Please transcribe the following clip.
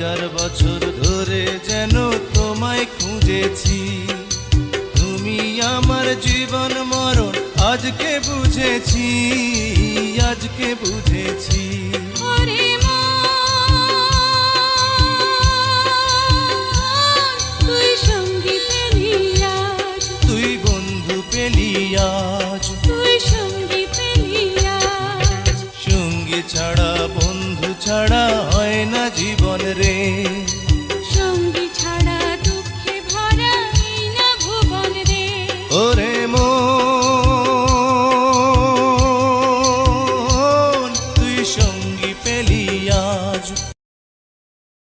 হাজার বছর ধরে যেন তোমায় খুঁজেছি। তুমি আমার জীবন মরণ আজকে বুঝেছি, আজকে বুঝেছি।